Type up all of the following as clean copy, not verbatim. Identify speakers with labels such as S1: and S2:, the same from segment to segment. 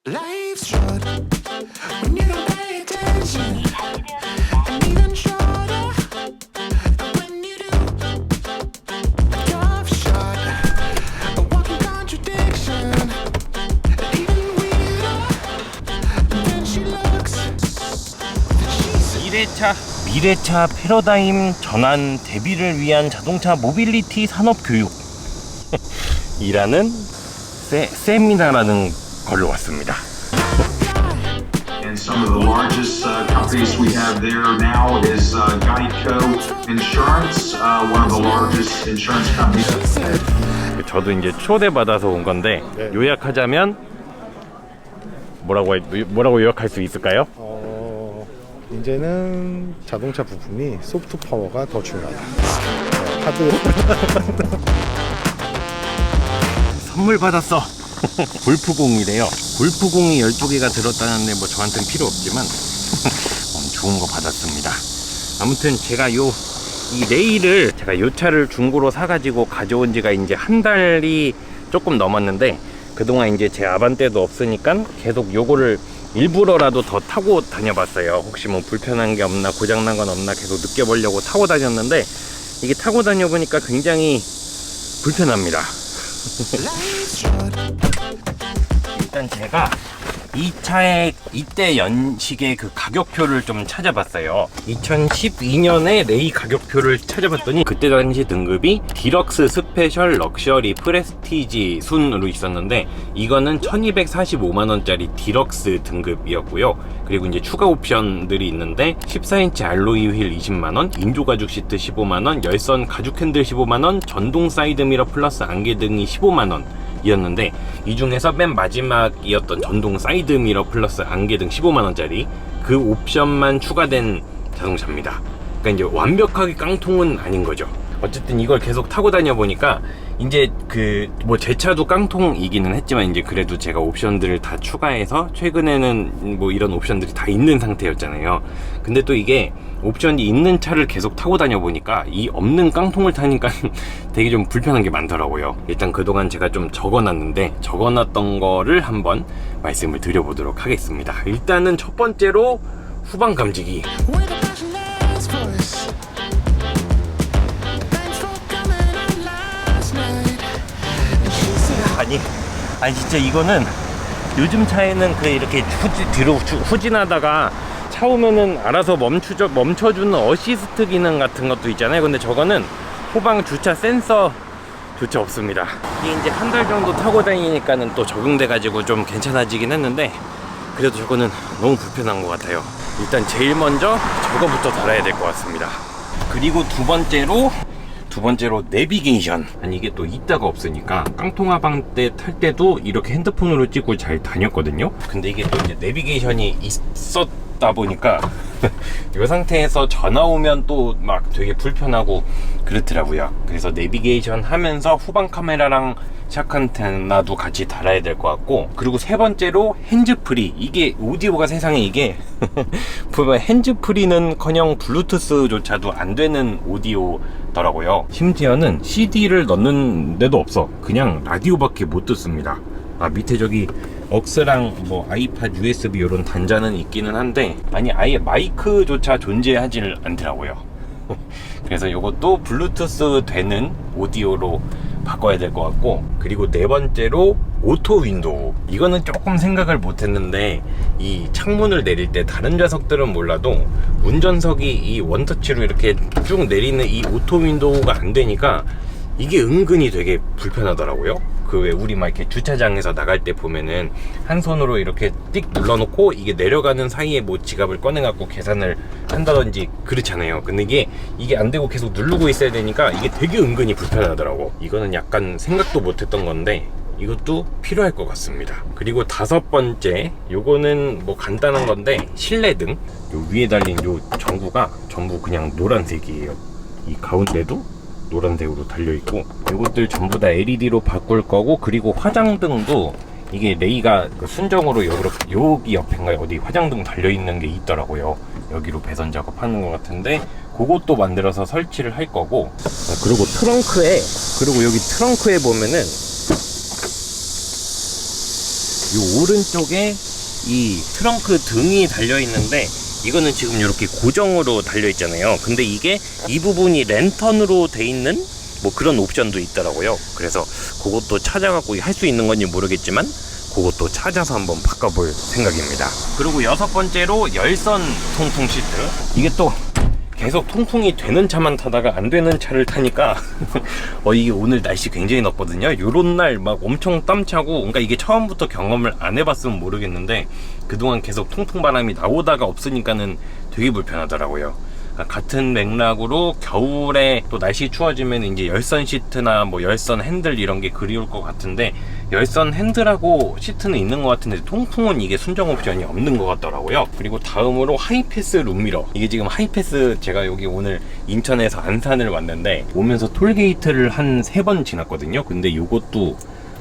S1: Life's short when you don't pay attention, and even shorter when you do. A tough shot, a walking contradiction, and even weirder than she looks.
S2: 미래차 패러다임 전환 대비를 위한 자동차 모빌리티 산업 교육 이라는 세미나라는 걸로 왔습니다.
S3: And some of the largest companies we have there now is Geico Insurance, one of the largest insurance companies.
S2: 저도 이제 초대받아서 온 건데 요약하자면 뭐라고 요약할 수 있을까요?
S4: 이제는 자동차 부품이 소프트 파워가 더 중요하다. 하드
S2: 선물 받았어. 골프공이래요. 골프공이 12개가 들었다는데 뭐 저한테는 필요 없지만 좋은 거 받았습니다. 아무튼 제가 이 레일을 제가 요 차를 중고로 사가지고 가져온 지가 이제 한 달이 조금 넘었는데, 그동안 이제 제 아반떼도 없으니까 계속 요거를 일부러라도 더 타고 다녀봤어요. 혹시 뭐 불편한 게 없나, 고장난 건 없나 계속 느껴보려고 타고 다녔는데, 이게 타고 다녀보니까 굉장히 불편합니다. 일단 제가 이 차의 이때 연식의 그 가격표를 좀 찾아봤어요. 2012년에 레이 가격표를 찾아봤더니 그때 당시 등급이 디럭스, 스페셜, 럭셔리, 프레스티지 순으로 있었는데, 이거는 1245만원짜리 디럭스 등급이었고요. 그리고 이제 추가 옵션들이 있는데 14인치 알로이 휠 20만원, 인조 가죽 시트 15만원, 열선 가죽 핸들 15만원, 전동 사이드미러 플러스 안개등이 15만원 이었는데, 이 중에서 맨 마지막이었던 전동 사이드미러 플러스 안개등 15만원짜리 그 옵션만 추가된 자동차입니다. 그러니까 이제 완벽하게 깡통은 아닌 거죠. 어쨌든 이걸 계속 타고 다녀 보니까 이제 제 차도 깡통이기는 했지만 이제 그래도 제가 옵션들을 다 추가해서 최근에는 뭐 이런 옵션들이 다 있는 상태였잖아요. 근데 또 이게 옵션이 있는 차를 계속 타고 다녀 보니까 이 없는 깡통을 타니까 되게 좀 불편한 게 많더라고요. 일단 그동안 제가 좀 적어놨던 거를 한번 말씀을 드려보도록 하겠습니다. 일단은 첫 번째로 후방 감지기. 아니 진짜 이거는 요즘 차에는 이렇게 뒤로 후진하다가 차 오면은 알아서 멈춰주는 어시스트 기능 같은 것도 있잖아요. 근데 저거는 후방 주차 센서조차 없습니다. 이게 이제 한 달 정도 타고 다니니까는 또 적응돼 가지고 좀 괜찮아지긴 했는데, 그래도 저거는 너무 불편한 것 같아요. 일단 제일 먼저 저거부터 달아야 될 것 같습니다. 그리고 두 번째로 내비게이션. 아니 이게 또 있다가 없으니까 깡통하방 때 탈 때도 이렇게 핸드폰으로 찍고 잘 다녔거든요. 근데 이게 또 이제 내비게이션이 있었다 보니까 이 상태에서 전화 오면 또 막 되게 불편하고 그렇더라고요. 그래서 내비게이션 하면서 후방 카메라랑 샥 안테나도 같이 달아야 될 것 같고, 그리고 세 번째로 핸즈프리. 이게 오디오가 세상에 이게 보면 핸즈프리는커녕 블루투스조차도 안 되는 오디오더라고요. 심지어는 CD를 넣는 데도 없어. 그냥 라디오밖에 못 듣습니다. 밑에 저기 억스랑 뭐 아이팟 USB 이런 단자는 있기는 한데, 아니 아예 마이크조차 존재하지 않더라고요. 그래서 이것도 블루투스 되는 오디오로 바꿔야 될 것 같고, 그리고 네 번째로 오토 윈도우. 이거는 조금 생각을 못 했는데, 이 창문을 내릴 때 다른 좌석들은 몰라도 운전석이 이 원터치로 이렇게 쭉 내리는 이 오토 윈도우가 안 되니까 이게 은근히 되게 불편하더라고요. 왜 우리 막 이렇게 주차장에서 나갈 때 보면은 한 손으로 이렇게 띡 눌러놓고 이게 내려가는 사이에 뭐 지갑을 꺼내갖고 계산을 한다든지 그렇잖아요. 근데 이게 안 되고 계속 누르고 있어야 되니까 이게 되게 은근히 불편하더라고. 이거는 약간 생각도 못했던 건데 이것도 필요할 것 같습니다. 그리고 다섯 번째, 요거는 뭐 간단한 건데 실내등. 요 위에 달린 요 전구가 전부 그냥 노란색이에요. 이 가운데도 노란색으로 달려있고, 이것들 전부 다 LED로 바꿀 거고, 그리고 화장등도 이게 레이가 순정으로 여기 옆인가요? 어디 화장등 달려있는 게 있더라고요. 여기로 배선 작업하는 것 같은데 그것도 만들어서 설치를 할 거고, 그리고 여기 트렁크에 보면은 이 오른쪽에 이 트렁크 등이 달려 있는데 이거는 지금 이렇게 고정으로 달려 있잖아요. 근데 이게 이 부분이 랜턴으로 돼 있는 뭐 그런 옵션도 있더라고요. 그래서 그것도 찾아갖고 할 수 있는 건지 모르겠지만 그것도 찾아서 한번 바꿔볼 생각입니다. 그리고 여섯 번째로 열선 통풍 시트. 이게 또 계속 통풍이 되는 차만 타다가 안 되는 차를 타니까 이게 오늘 날씨 굉장히 덥거든요. 요런 날 막 엄청 땀차고, 그러니까 이게 처음부터 경험을 안 해봤으면 모르겠는데 그동안 계속 통풍 바람이 나오다가 없으니까는 되게 불편하더라고요. 같은 맥락으로 겨울에 또 날씨 추워지면 이제 열선 시트나 뭐 열선 핸들 이런 게 그리울 것 같은데, 열선 핸들하고 시트는 있는 것 같은데 통풍은 이게 순정 옵션이 없는 것 같더라고요. 그리고 다음으로 하이패스 룸미러. 이게 지금 하이패스, 제가 여기 오늘 인천에서 안산을 왔는데 오면서 톨게이트를 한 3번 지났거든요. 근데 이것도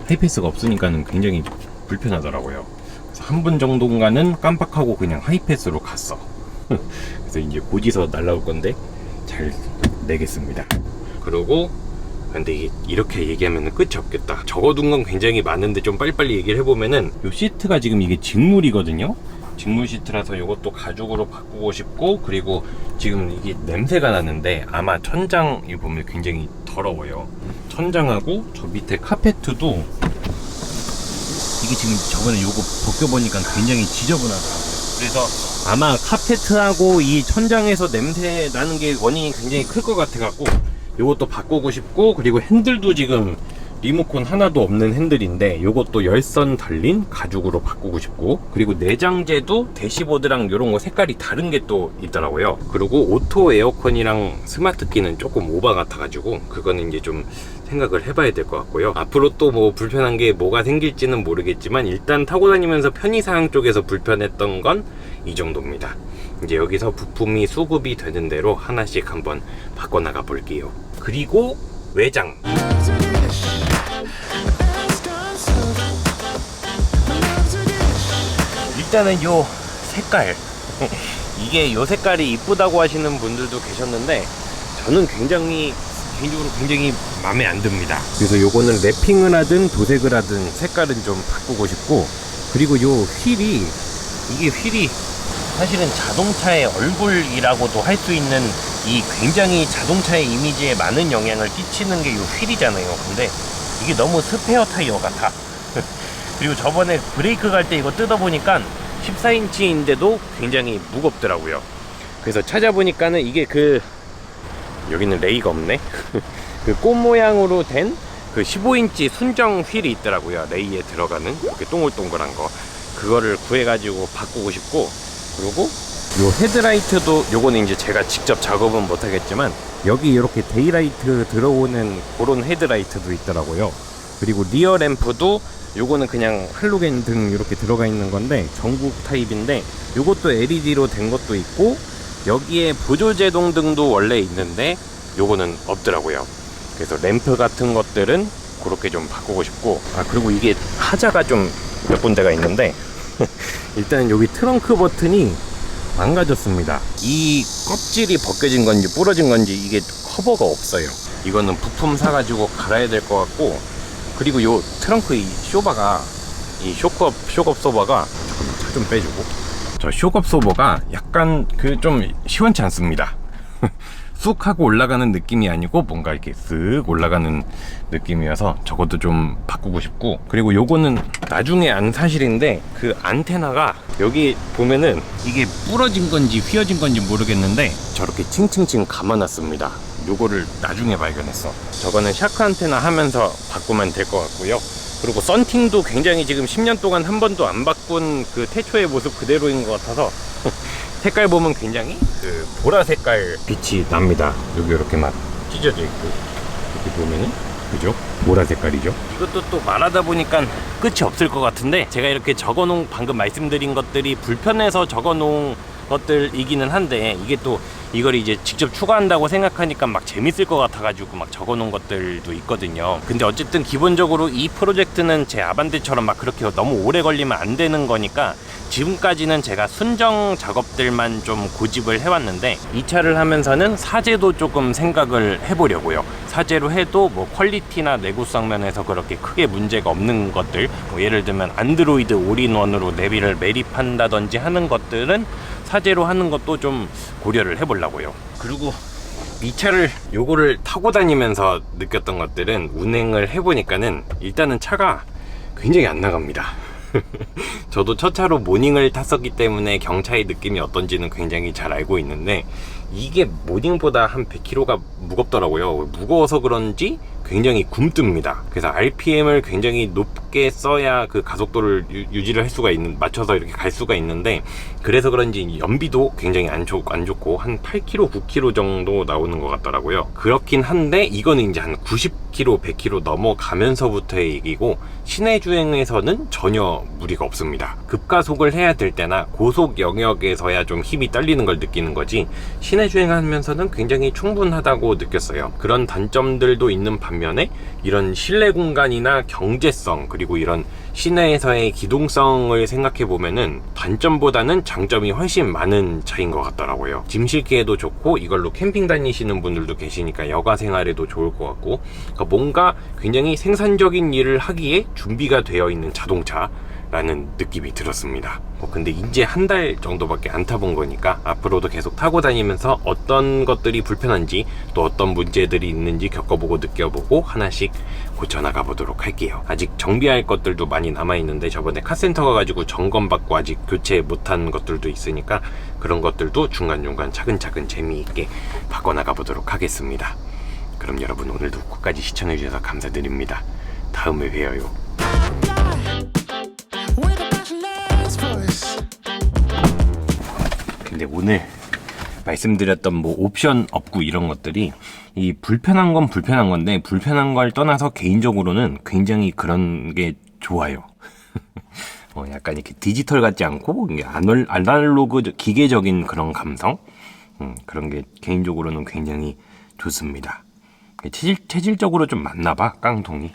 S2: 하이패스가 없으니까는 굉장히 불편하더라고요. 그래서 한 번 정도인가는 깜빡하고 그냥 하이패스로 갔어. 그래서 이제 고지서 날라올 건데 잘 내겠습니다. 그리고 근데 이게 이렇게 얘기하면 끝이 없겠다. 적어둔 건 굉장히 많은데 좀 빨리빨리 얘기를 해보면은, 요 시트가 지금 이게 직물이거든요. 직물 시트라서 이것도 가죽으로 바꾸고 싶고, 그리고 지금 이게 냄새가 나는데 아마 천장이 보면 굉장히 더러워요. 천장하고 저 밑에 카페트도 이게 지금 저번에 요거 벗겨보니까 굉장히 지저분하더라고요. 그래서 아마 카페트하고 이 천장에서 냄새 나는 게 원인이 굉장히 클 것 같아 갖고 요것도 바꾸고 싶고, 그리고 핸들도 지금 리모컨 하나도 없는 핸들인데 요것도 열선 달린 가죽으로 바꾸고 싶고, 그리고 내장재도 대시보드랑 요런 거 색깔이 다른 게 또 있더라고요. 그리고 오토 에어컨이랑 스마트 키는 조금 오바 같아 가지고 그거는 이제 좀 생각을 해봐야 될 것 같고요. 앞으로 또 뭐 불편한 게 뭐가 생길지는 모르겠지만 일단 타고 다니면서 편의사항 쪽에서 불편했던 건 이 정도입니다. 이제 여기서 부품이 수급이 되는 대로 하나씩 한번 바꿔나가 볼게요. 그리고 외장.
S1: Love's a dish, best done served. My love's a dish.
S2: 일단은 요 색깔 이게 요 색깔이 이쁘다고 하시는 분들도 계셨는데 저는 개인적으로 굉장히 마음에 안 듭니다. 그래서 요거는 랩핑을 하든 도색을 하든 색깔은 좀 바꾸고 싶고, 그리고 요 이게 휠이 사실은 자동차의 얼굴이라고도 할 수 있는, 이 굉장히 자동차의 이미지에 많은 영향을 끼치는 게 요 휠이잖아요. 근데 이게 너무 스페어 타이어 같아. 그리고 저번에 브레이크 갈 때 이거 뜯어보니까 14인치인데도 굉장히 무겁더라고요. 그래서 찾아보니까는 이게 여기는 레이가 없네. 그 꽃 모양으로 된 그 15인치 순정 휠이 있더라고요. 레이에 들어가는 이렇게 동글동글한 거. 그거를 구해가지고 바꾸고 싶고, 그리고 요 헤드라이트도 요거는 이제 제가 직접 작업은 못하겠지만 여기 이렇게 데이라이트 들어오는 그런 헤드라이트도 있더라고요. 그리고 리어 램프도 요거는 그냥 할로겐 등 이렇게 들어가 있는 건데 전국 타입인데 요것도 LED로 된 것도 있고, 여기에 보조제동 등도 원래 있는데 요거는 없더라고요. 그래서 램프 같은 것들은 그렇게 좀 바꾸고 싶고, 그리고 이게 하자가 좀 몇 군데가 있는데 일단 여기 트렁크 버튼이 망가졌습니다. 이 껍질이 벗겨진 건지 부러진 건지 이게 커버가 없어요. 이거는 부품 사가지고 갈아야 될 것 같고, 그리고 요 트렁크 이 쇼바가, 이 쇼업 소버가, 차 좀 빼주고, 저 쇼업 소버가 약간 좀 시원치 않습니다. 쑥 하고 올라가는 느낌이 아니고 뭔가 이렇게 쓱 올라가는 느낌이어서 저것도 좀 바꾸고 싶고, 그리고 요거는 나중에 안 사실인데 그 안테나가 여기 보면은 이게 부러진 건지 휘어진 건지 모르겠는데 저렇게 칭칭칭 감아놨습니다. 요거를 나중에 발견했어. 저거는 샤크 안테나 하면서 바꾸면 될 것 같고요. 그리고 썬팅도 굉장히 지금 10년 동안 한 번도 안 바꾼 그 태초의 모습 그대로인 것 같아서 색깔 보면 굉장히 보라 색깔 빛이 납니다. 여기 이렇게 막 찢어져 있고, 이렇게 보면은, 그죠? 보라 색깔이죠. 이것도 또 말하다 보니까 끝이 없을 것 같은데, 제가 이렇게 적어놓은, 방금 말씀드린 것들이 불편해서 적어놓은 것들이기는 한데, 이게 또 이걸 이제 직접 추가한다고 생각하니까 막 재밌을 것 같아가지고 막 적어놓은 것들도 있거든요. 근데 어쨌든 기본적으로 이 프로젝트는 제 아반떼처럼 막 그렇게 너무 오래 걸리면 안 되는 거니까 지금까지는 제가 순정 작업들만 좀 고집을 해왔는데 이 차를 하면서는 사제도 조금 생각을 해보려고요. 사제로 해도 뭐 퀄리티나 내구성 면에서 그렇게 크게 문제가 없는 것들, 뭐 예를 들면 안드로이드 올인원으로 내비를 매립한다든지 하는 것들은 사제로 하는 것도 좀 고려를 해보려고요. 그리고 이 차를 요거를 타고 다니면서 느꼈던 것들은 운행을 해보니까는 일단은 차가 굉장히 안 나갑니다. 저도 첫 차로 모닝을 탔었기 때문에 경차의 느낌이 어떤지는 굉장히 잘 알고 있는데 이게 모닝보다 한 100kg가 무겁더라고요. 무거워서 그런지 굉장히 굼뜹니다. 그래서 RPM을 굉장히 높게 써야 그 가속도를 유지를 할 수가 있는, 맞춰서 이렇게 갈 수가 있는데, 그래서 그런지 연비도 굉장히 안 좋고 한 8kg, 9kg 정도 나오는 것 같더라고요. 그렇긴 한데 이거는 이제 한 90kg, 100kg 넘어가면서부터의 얘기고, 시내 주행에서는 전혀 무리가 없습니다. 급가속을 해야 될 때나 고속 영역에서야 좀 힘이 딸리는 걸 느끼는 거지, 시내 주행하면서는 굉장히 충분하다고 느꼈어요. 그런 단점들도 있는 반면에 이런 실내 공간이나 경제성, 그리고 이런 시내에서의 기동성을 생각해 보면은 단점보다는 장점이 훨씬 많은 차인 것 같더라고요. 짐 실기에도 좋고, 이걸로 캠핑 다니시는 분들도 계시니까 여가 생활에도 좋을 것 같고, 그러니까 뭔가 굉장히 생산적인 일을 하기에 준비가 되어 있는 자동차라는 느낌이 들었습니다. 근데 이제 한 달 정도밖에 안 타본 거니까 앞으로도 계속 타고 다니면서 어떤 것들이 불편한지, 또 어떤 문제들이 있는지 겪어보고 느껴보고 하나씩 고쳐나가 보도록 할게요. 아직 정비할 것들도 많이 남아있는데 저번에 카센터 가가지고 점검받고 아직 교체 못한 것들도 있으니까 그런 것들도 중간중간 차근차근 재미있게 바꿔나가 보도록 하겠습니다. 그럼 여러분, 오늘도 끝까지 시청해주셔서 감사드립니다. 다음에 봬요.
S1: With a passionate voice.
S2: 근데 오늘 말씀드렸던 뭐 옵션 없고 이런 것들이, 이 불편한 건 불편한 건데, 불편한 걸 떠나서 개인적으로는 굉장히 그런 게 좋아요. 약간 이렇게 디지털 같지 않고 아날로그 기계적인 그런 감성, 그런 게 개인적으로는 굉장히 좋습니다. 체질적으로 좀 맞나봐, 깡통이.